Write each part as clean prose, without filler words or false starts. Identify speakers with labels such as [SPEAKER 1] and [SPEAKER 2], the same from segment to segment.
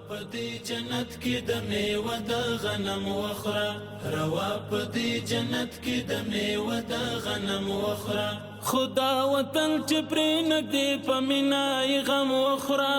[SPEAKER 1] پدی جنت کی د میوه د غنم وخرا روا پدی جنت کی د میوه د غنم وخرا خدا وطن چې پرې نږدې په مینای غم وخرا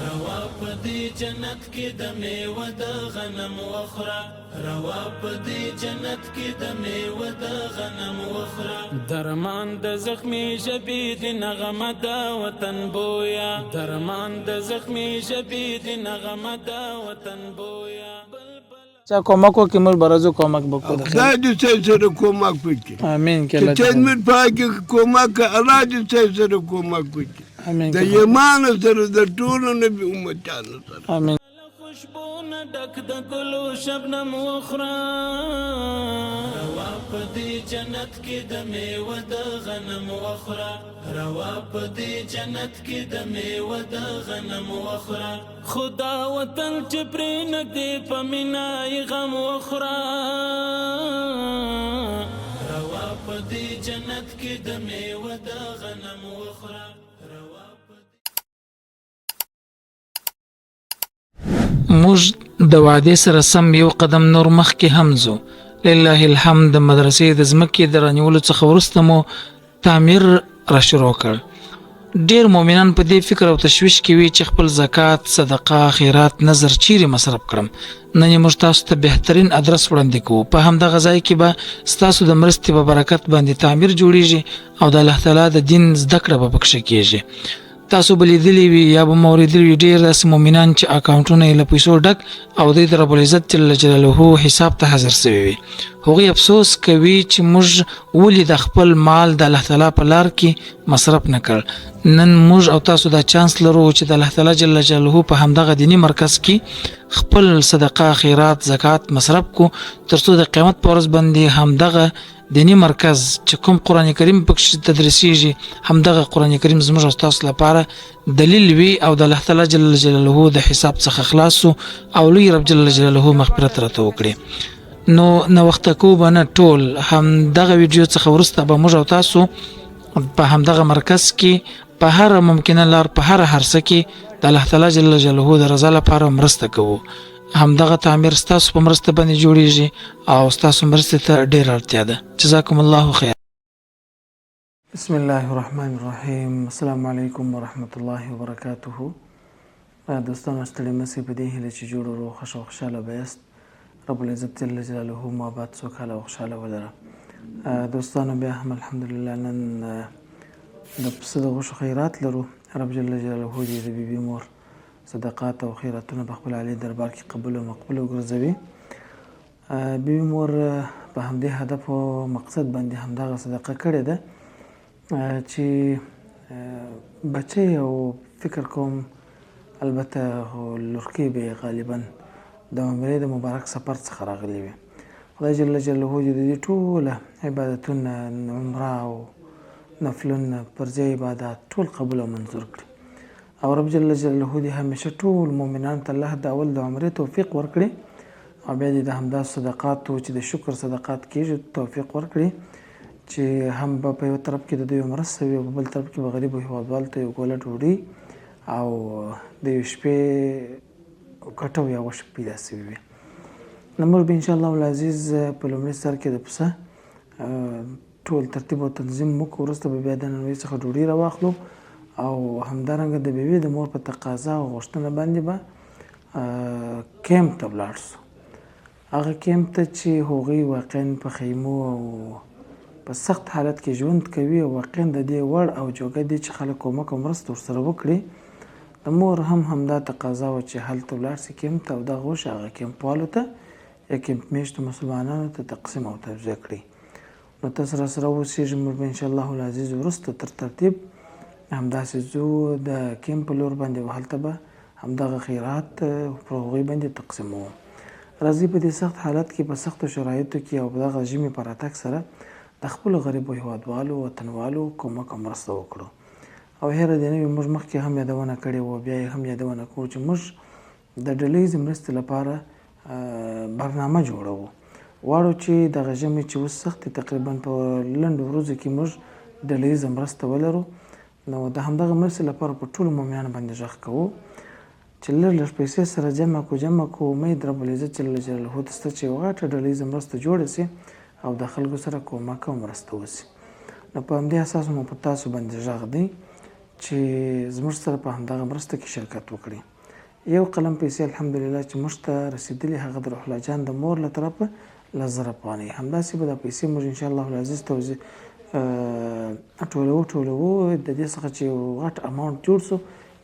[SPEAKER 1] روا پدی جنت کی د میوه د غنم وخرا روا پدی جنت کی د میوه د غنم وخرا درمان د زخمی ژبې د نغمه د وطن بویا درمان د زخمی ژبې د نغمه د وطن بویا
[SPEAKER 2] چا کومک وکړي موږ برازو کومک وکړو
[SPEAKER 3] خدای دې سره کومک وکړي
[SPEAKER 2] امين
[SPEAKER 3] چې تدمیر پاکي کومک الله دې سره کومک وکړي
[SPEAKER 2] امين
[SPEAKER 3] د ایمان سره د ټولو نبی امتانو سره
[SPEAKER 2] امين
[SPEAKER 1] خوشبونه ډک د ګلو شبنم وخرا روا پدی جنت کې د میوه د غنم وخرا روا پدی جنت کې د میوه د غنم وخرا خدا وطن چې پرې نږدې په مینای غم وخرا روا پدی جنت کې د میوه د غنم وخرا
[SPEAKER 2] موږ د وعده سره سم یو قدم نور مخکې هم ځو لله الحمد مدرسې د ځمکې د رانیولو څخه وروسته مو تعمیر را شروع کړ ډیر مؤمنان په دې فکر او تشویش کې وي چې خپل زکات صدقه خیرات نظر چیرې مصرف کړم نن موږ تاسو ته بهترین ادرس وړاندې کوو په همدغه ځای کې به ستاسو د مرستې په برکت باندې تعمیر جوړیږي او د الله تعالی د دین زده کړه به پکښې کېږي تاسو بلیدلی وي یا به موریدلی وي ډیر داسې مؤمنان چې اکاونټونه یې له پیسو ډک او دوی د رب العزت جل جلاله حساب ته حاضر سوي وي هغوی افسوس کوي چې موږ ولې د خپل مال د الله تعالی په لار کې مصرف نه کړ نن موږ او تاسو دا چانس لرو چې د الله تعالی جل جلاله په همدغه دینی مرکز کې خپل صدقه خیرات زکات مصرف کو ترڅو د قیامت پر ورځ باندې همدغه دینی مرکز چې کوم قران کریم پکې تدریسیږي همدغه قران کریم زموږ تاسو لپاره دلیل وی او د الله تعالی جل جلاله د حساب څخه خلاص او لوی رب جل جلاله مغفرت راته وکړي نو وخت کو بنه ټول همدغه ویډیو څخه ورسته به موږ او تاسو په همدغه مرکز کې په هر ممکنه لار په هر هرڅه کې د الله تعالی جل جلاله د رضا لپاره مرسته کوو همدغه تعمیر ستاسو په مرسته باندې جوړیږي او ستاسو مرسته ته ډیر اړتیا ده جزاکم الله خیر بسم الله الرحمن الرحیم السلام علیکم ورحمت الله وبرکاته دوستانو ستړي مسی په دې هیله چې جوړ ورو خوشاله بیاست رب العزت جل جلاله مو آباد سوکاله او خوشاله ولره دوستانو بیا هم الحمدلله نن د پسه د غوښو خیرات لرو رب جل جلاله دې د بیبي مور صدقات او خیراتونه په خپل عالی دربار کې قبول او مقبول وګرځوي بیبي مور په همدې هدف او مقصد باندې همدغه صدقه کړې ده چې بچي او فکر کوم البته لورکې به غالبا د عمرې د مبارک سفر څخه راغلي وي خدای جل جلاله دې د ټوله عبادتونه عمره او نفلونه پر ځای عبادت ټول قبول او منظور کړي او رب جل جلاله دې همیشه ټول مؤمنان ته الله د اول د عمرې توفیق ورکړي او بیا دې د همدا صدقات چې د شکر صدقات کېږي توفیق ورکړي چې هم په یو طرف کې د دوی مرسته وي او په بل طرف کې به غریبو هیوادوالو ته یو ګوله ډوډۍ او د یو شپې کټه یا غوښه پیدا سوي وي نو موږ به انشاءالله العزیز په لومړي سر کې د پسه ټول ترتیب او تنظیم وکړو وروسته به بیا د ننوۍ څخه ډوډۍ راواخلو او همدارنګه د بیبي د مور په تقاضا او غوښتنه باندې به کیمپ ته ولاړ سو هغه کیمپ ته چې هغوی واقعا په خیمو او په سخت حالت کې ژوند کوي او واقعا د دې وړ او جوګه دي چې خلک کومک او مرسته ورسره وکړي د مور هم همدا تقاضا وه چې هلته ولاړ سي کیمپ ته او دغه غوښه هغه کیمپوالو ته یا کیمپ میشتو مسلمانانو ته تقسیم او توزیع کړي نو تاسو راسره اوسېږئ موږ به انشاءالله العزیز وروسته تر ترتیب همداسې ځو د کیمپ په لور باندې هلته به همدغه خیرات پر هغوی باندې تقسیموو راځئ په دې سخت حالت کې په سختو شرایطو کې او په دغه ژمي په راتګ سره د خپلو غریبو هیوادوالو وطنوالو کومک او مرسته وکړو او هیره دې نه وي موږ مخکې هم یادونه کړې وه بیا یې هم یادونه کوو چې موږ د ډلهییزې مرستې لپاره برنامه جوړوو غواړو چې دغه ژمي چې اوس سخت تقریبا په لنډو ورځو کې موږ ډلهییزه مرسته ولرو نو د همدغه مرستې لپاره په ټولو مؤمنانو باندې غږ کوو چې لږ پیسې سره جمع کو امید رب العزت جل جلاله ته شته چې یوه غټه ډلیزه مرسته جوړه سي او د خلکو سره کومک او مرسته وسي. نو په همدې اساس مو په تاسو باندې غږ دی چې زموږ سره په همدغه مرسته کې شرکت وکړي. یو قلم پیسې الحمدلله چې موږ ته رسېدلي هغه د روح الله جان د مور له طرفه 10,000 افغانۍ. همداسې به دا پیسې موږ انشاءالله العزیز توزیع ټولوو د دې څخه چې یو غټ اماونټ جوړ سو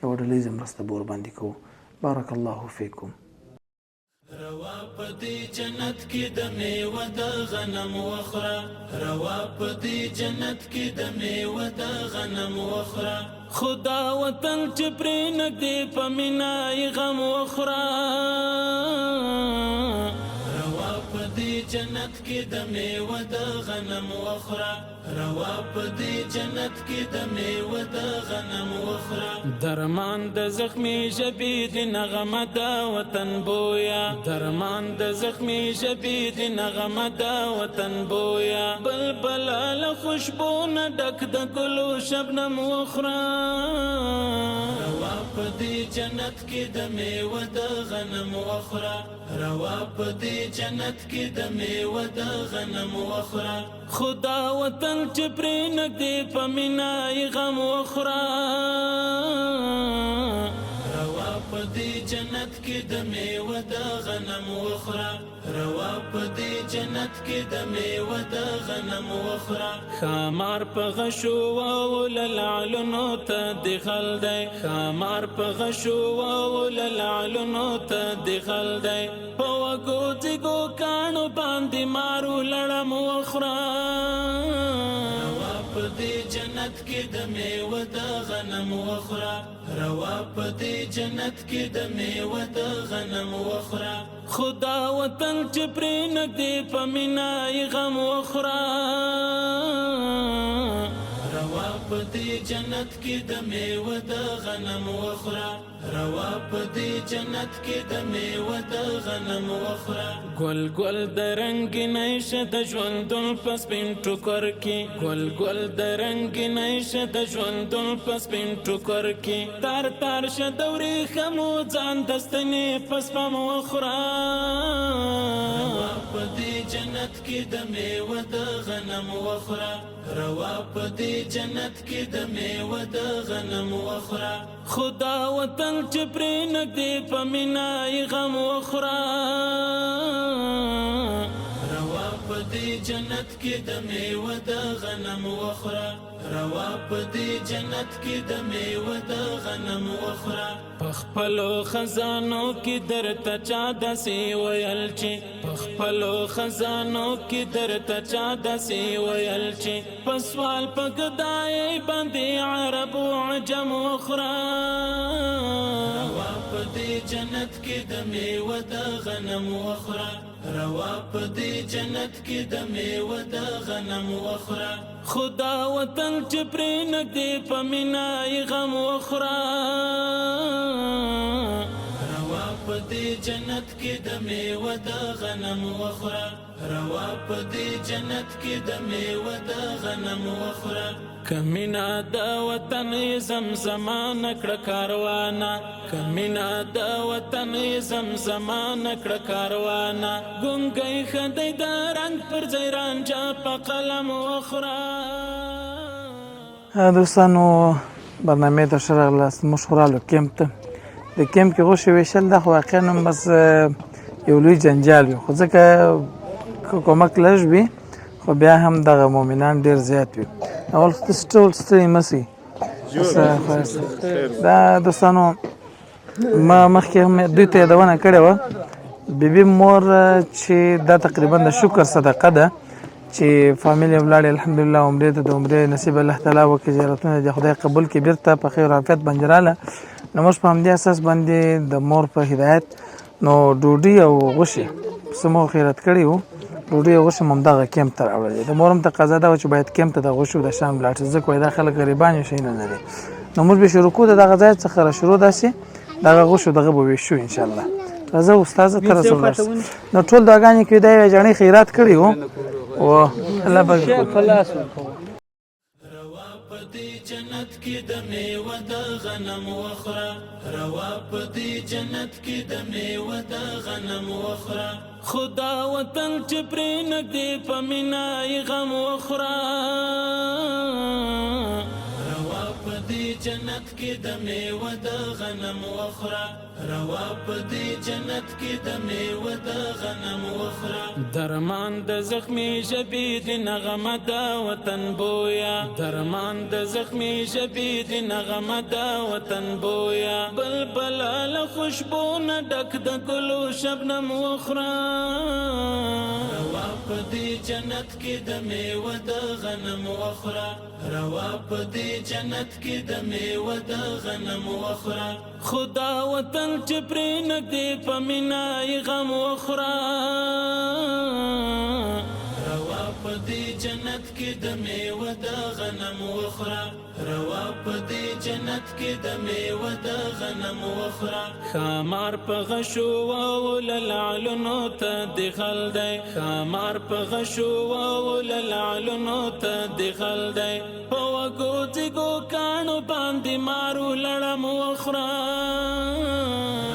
[SPEAKER 2] یوه ډلیزه مرسته به ورباندې کوو. بارک الله فیکم.
[SPEAKER 1] روا پدی جنت کی د میوه د غنم وخره، روا پدی جنت کی د میوه د غنم وخره، خدا وطن چې پرې نږدې په مینا یې غم وخره. روا پدی جنت کی د میوه د غنم وخره، روا پدی جنت کی د میوه د غنم وخره. درمان د زخمی ژبې د نغمه د وطن بویا، درمان د زخمی ژبې د نغمه د وطن بویا. بلبل له خوشبو نه ډک د ګلو شبنم وخره. روا پدی جنت کی د میوه د غنم وخره، روا پدی جنت کی د میوه د غنم وخره، خدا وطن چې پرې نږدې په مینا یې غم وخره. روا پدی جنت کی د میوه د غنم وخره، روا پدی جنت کی د میوه د غنم وخره. خامار په غشو وللعلنو ته دی غل دی، خامار په غشو وللعلنو ته دی غل دی، په وګو ځیګو کاڼو باندې مارو لړم وخره. روا پدی جنت کی د میوه د غنم وخره، روا پدی جنت کی د میوه د غنم وخره، خدا وطن چې پرې نږدې په مینا یې غم وخره. روا پدی جنت کی د میوه د غنم وخره، روا پدی جنت کی د میوه د غنم وخره. ګل ګل د رنګینۍ شه د ژوندون په سپین ټوکر کې، ګل ګل د رنګینۍ شه د ژوندون په سپین ټوکر کې، تار تار شه د وریښمو ځان د ستنې په سپم وخره. روا پدی جنت کی د میوه د غنم وخره، روا پدی جنت کی د میوه د غنم وخره، خدا وطن چې پرې نږدې په مینا یې غم وخره. روا پدی جنت کی د میوه د غنم وخره، روا پدی جنت کی د میوه د غنم وخره. پخپلو خزانو کی درته چا داسې ویل چې، پخپلو خزانو کی درته چا داسې ویل چې، په سوال په ګدای باندې عرب و عجم وخره. روا پدی جنت کی د میوه د غنم وخره، روا پدی جنت کی د میوه د غنم وخره، خدا وطن چې پرې نږدې په مینا یې غم وخره. روا پدی جنت کی د میوه د غنم وخره، روا پدی جنت کی د میوه د غنم وخره. کمینا د وطن زمزمه نکړه کاروانه، کمینا د وطن زمزمه نکړه کاروانه، ګونګی خدای د رنگ پر ځای رانجه په قلم وخره.
[SPEAKER 2] دوستانو برنامه ته ښه راغلاست. موږ خو رالو کیمپ ته. د کیمپ کې غوښې ویشل دا خو واقعا هم بس یو لوی جنجال وي، خو ځکه کومک لږ وي خو بیا هم دغه مؤمنان ډېر زیات وي. اول خو تاسو ټول ستړي مه سئ. دا دوستانو ما مخکې هم دوی ته یادونه کړې وه، بیبي مور چې دا تقریبا د شکر صدقه ده چې فامیل یې ولاړې الحمدلله عمرې ته، د عمرې نصیب الله تعالی وکړي، زیارتونه د خدای قبول کړي، بیرته په خیر عافیت باندې راله. نو موږ په همدې اساس باندې د مور په هدایت نو ډوډۍ او غوښې څه مو خیرات کړي وو، ډوډۍ او غوښې مو همدغه کیمپ ته راوړلې. د مور هم تقاضا دا وه چې باید کیمپ ته د غوښو د شام لاړ شي، ځکه وایي دا خلک غریبان یې شی نه لري. نو موږ به شروع کړو د دغه ځای څخه را شروع داسې دغه غوښو دغه به ویشو انشاءالله. راځه استاذه ته رسول نو ټول دعاګانې کې دا یوې جاڼۍ خیرات کړي وو و الله به
[SPEAKER 1] روا پدی جنت جنت کې د میوه د غنم وخوره روا په دې جنت کې د میوه د غنم وخوره خدا وطن چې پرې نږدې په مینا یې غم وخوره روا په دې جنت کې د میوه د غنم وخوره روا په دې جنت کې د میوه د غنم وخوره درمان د زخمي ژبې د نغمه د وطن بویا درمان د زخمي ژبې د نغمه د وطن بویا بلبل له خوشبو نه ډک د ګلو شبنم وخوره روا په دې جنت کې د میوه د غنم وخوره روا په دې جنت کې د میوه د غنم وخوره خدا وطن چې پرې نږدې په مینا یې غم وخوره روا په دې جنت کې د میوه د غنم وخوره روا په دې جنت کې د میوه د غنم وخوره خامار په غشو واول العلنو ته دخل دی خامار په غشو واول العلنو ته دخل دی په وګو ځګو کانو باندې مارو لړم وخوره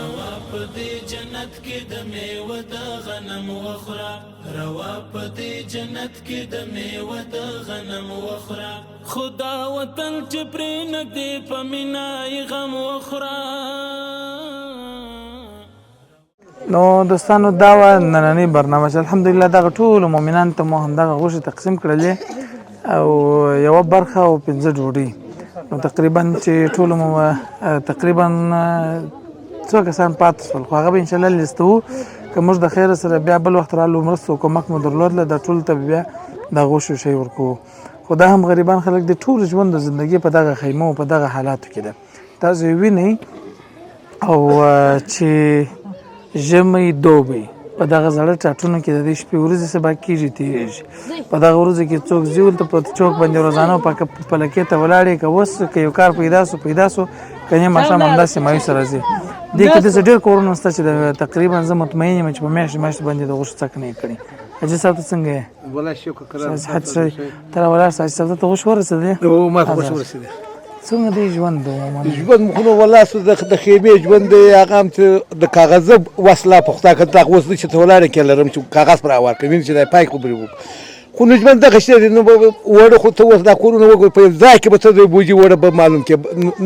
[SPEAKER 1] روا په دې جنت کې د میوه د غنم وخوره روا په دې جنت کې د میوه د غنم وخوره خدا وطن چې پرې نږدې په مینا یې غم وخوره
[SPEAKER 2] نو دوستانو دا و نننۍ برنامه چې الحمدلله دغه ټولو مؤمنانو ته مو همدغه غوښې تقسیم کړلې او یوه برخه او 5 ډوډۍ نو تقریبا چې ټولو مو تقریبا څو کسان پاتې شول خو هغه به انشاءالله لیستو که موږ د خیر سره بیا بل وخت رالو مرستو کومک مو درلودله د ټولو ته بیا د غوښو شی ورکوو خو دا هم غریبان خلک د ټول ژوند د زندګۍ په دغه خیمو په دغه حالاتو کې ده تاسو وینئ او چې ژمی دوبی په دغه زړه ټاټونو کې د دې شپې ورځې سبا کېږي تېرېږي په دغه ورځو کې څوک ځي ولته په چوک باندې روزانه پلکې ته ولاړې که اوس که یو کار پیدا سو که نه ماښام همداسې مایوسه راځي دې کې داسې ډېر کورونه شته چې تقریبا زه مطمئن یم چې په میاشتې باندې د غوښو څکنه یې کړي حاجي صاحب ته څنګه یې
[SPEAKER 3] والله شکر
[SPEAKER 2] ته راولاړ شه حاجي صاحب ته غوښ ورسېدې
[SPEAKER 3] ما ته غوښ ورسېدې
[SPEAKER 2] څنګه دی ژوند
[SPEAKER 3] ژوند خو والله د خیمې ژوند دی هغه هم چې د کاغذه وسله پخته کړه دغه اوس چې ته ولاړې کې لرم چې کاغذ پر ورکوي چې دا پای خبرې وکړو خو نو ژوند دغه شی دی نو وړه خو ته اوس دا کورونه وګورې په ځای کې به ته د بوجي وړه به معلوم کې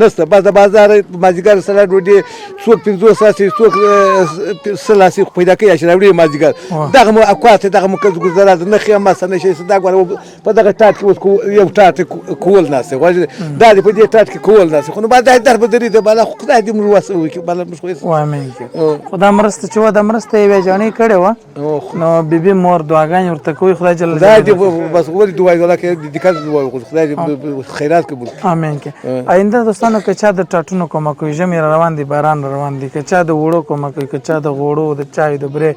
[SPEAKER 3] نشته بس د بازار مازدیګر سره ډوډۍ څوک 50 ساسې څوک 100 ساسې پیدا کوي چې راوړي مازدیګر دغه مو اکوات دغه مو کز ګزاره نه خیمه سره نشي صدا غواړي په دغه ټاټ کې اوس یو ټاټ کول ناسه واجب دا په دې ټاټ کې کول ناسه خو نو بعد در به درې د بالا خدای دې موږ وسو کې بالا مش خو
[SPEAKER 2] وای مې خدای مرسته چې و د مرسته یې ځانې کړي و نو بیبي مور دعاګانې ورته کوي خدای جل
[SPEAKER 3] بس ولې دعای ولا کې د کار دعای خدای خیرات قبول
[SPEAKER 2] امين کې آینده دوستانو که چا د ټاټونو کومه کوي ژمی روان دي باران روان دي که چا د وړو کومه کوي که چا د غوړو د چای د برې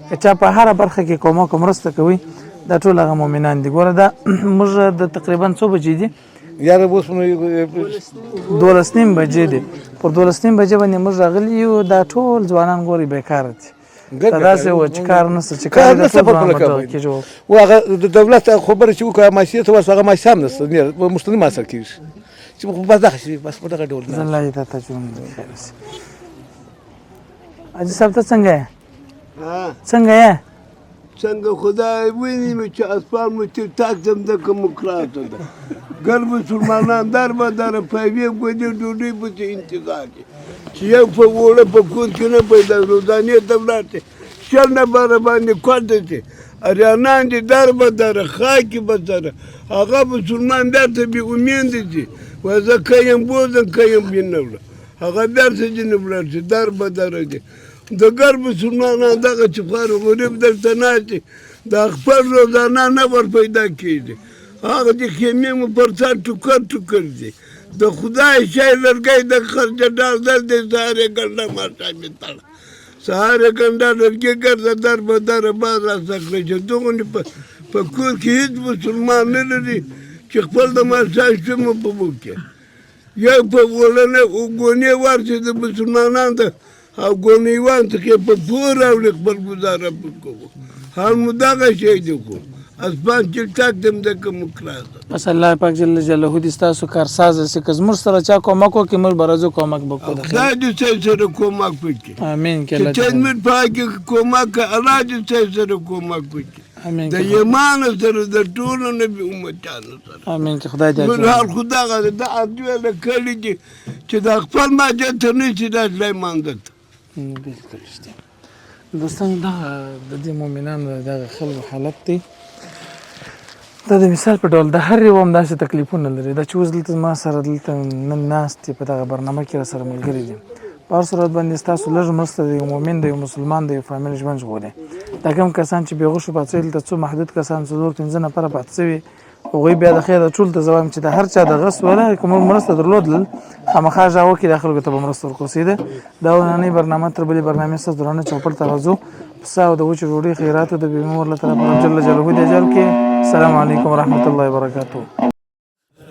[SPEAKER 2] که چا په هر برخه کې کومه مرسته کوي دا ټول هغه مؤمنان دي ګوره دا موږ د تقریبا 100 بجې دي
[SPEAKER 3] یاره اوس نو
[SPEAKER 2] 12 بجې دي پر 12 بجې باندې موږ راغلي یو دا ټول ځوانان ګوري بیکار دي دا څه و چې کار نشته چې کار نشته په کومه کې جو
[SPEAKER 3] واغه د دولت خبره چې وکړه ماشيه ته وسغه ما سم نشته نه مستند ما سر کیږي چې په بازار شي بس په دغه ډول
[SPEAKER 2] الله دې ته جون خیر شي اجي صاحب ته څنګه څنګه یې
[SPEAKER 3] څنګه خدای ویني مې چې اسپان مو چې تاک زم د کومکرات ده ګر مسلمانان در به در په وی ګودي ډوډۍ په انتظار کې چې یو په وړه په کور کې نه پیدا روزانه دولت شل نه بار باندې کوته چې اریانان دي در به در خاکی به در هغه مسلمان درته به امید دي وځه کایم بوزن کایم بینول هغه درته جنبلر چې در به در دي د ګر مسلمانان دغه چې فارغ غریب درته ناشي د خپل روزانه نه ور پیدا کیږي هغه د خیمې مو پر ځان ټوکر دي د خدای شای لرګی د خرج ډال د سهارې ګنډه ماټا مې تړه سهارې ګنډه لرګي ګرځه در به در باز راسکړه چې دغونې په کور کې هېڅ مسلمان نه لري چې خپل د ماښام شمه په وکړي یو په ولنه ګونې ورشي د مسلمانان ته او ګونیوان ته کې په پور راوړي خپل ګزاره کوو حال مو دغه شی دی خو اسمان چې تک دم د کوم کراس
[SPEAKER 2] بس الله پاک جل جلاله دې تاسو کارساز سي که زموږ سره چا کومک وکړي موږ برازو کومک وکړو
[SPEAKER 3] خدای دې سره کومک وکړي
[SPEAKER 2] امين کې الله
[SPEAKER 3] چې موږ پاکي کومک الله دې سره کومک وکړي
[SPEAKER 2] امين
[SPEAKER 3] د ایمان سره د ټولو نبی امتانو سره
[SPEAKER 2] امين کې خدای دې
[SPEAKER 3] نور حال خدا غره د اډوه له کړي چې د خپل ماجه ته نشي د سليمان دته
[SPEAKER 2] بالکل شته دوستان دا د دې مؤمنانو د خلکو حالت دی دا د مثال په ډول د هر یو هم داسې تکلیفونه لري دا چې اوس دلته ما سره دلته نن ناست دي په دغه برنامه کې راسره ملګري دي په هر صورت باندې ستاسو لږ مرسته د یو مؤمن د یو مسلمان د یو فامیل ژوند ژغوري دا کوم کسان چې بېغوښو پاتې دلته څو محدود کسان 4-5 نفره پاتې شوي هغوی بیا د خیره ټول ته زه وایم چې د هر چا د غس ولا کوم مرسته درلودل خامخا ژاوه کې د خلکو ته به مرسته ورکوسېده دا وننۍ برنامه تر بلې برنامې ستاسو درانه چوپړ ته راځو پسه او د وچې ډوډۍ خیراتو د بې مور له طرفه جل جلاله دې اجر کې السلام علیکم ورحمة الله وبرکاته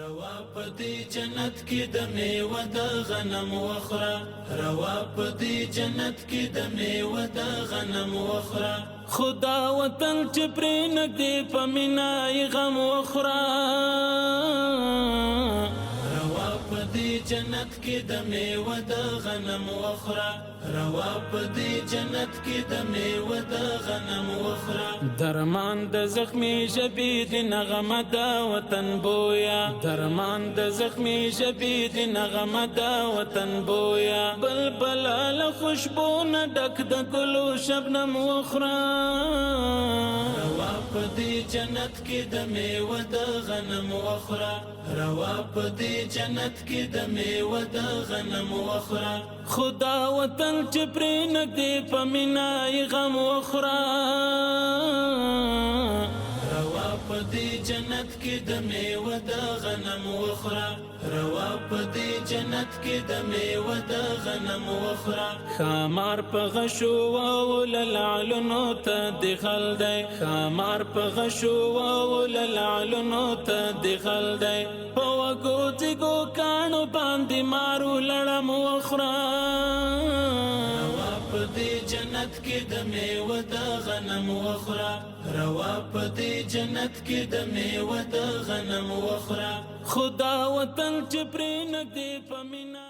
[SPEAKER 1] روا پدې جنت کې د میوه د غنم وخره روا پدې جنت کې د میوه د غنم وخره خدا وطن چې پرې نږدې په مینا یې غم وخره روا پدې جنت کې د میوه د غنم وخره روا پدې جنت کې د میوه د غنم وخره درمان د زخمی ژبې د نغمه د وطن بویا درمان د زخمی ژبې د نغمه د وطن بویا بلبل له خوشبو نه ډک د ګلو شبنم وخره روا پدې جنت کې د میوه د غنم وخره روا پدې جنت کې د میوه د غنم وخره خدا وطن چې پرې نږدې په مینا یې غم وخوره روا پدې جنت کې د میوه د غنم وخوره روا پدې جنت کې د میوه د غنم وخوره خامار په غشو وللعلنو ته دخل دی خامار په غشو وللعلنو ته دخل دی په وګو ځګو کانو باندې مارو لړم وخوره پدې جنت کې د میوه د غنم وخوره روا پدې جنت کې د میوه د غنم وخوره خدا وطن چې پرې نږدې په مینا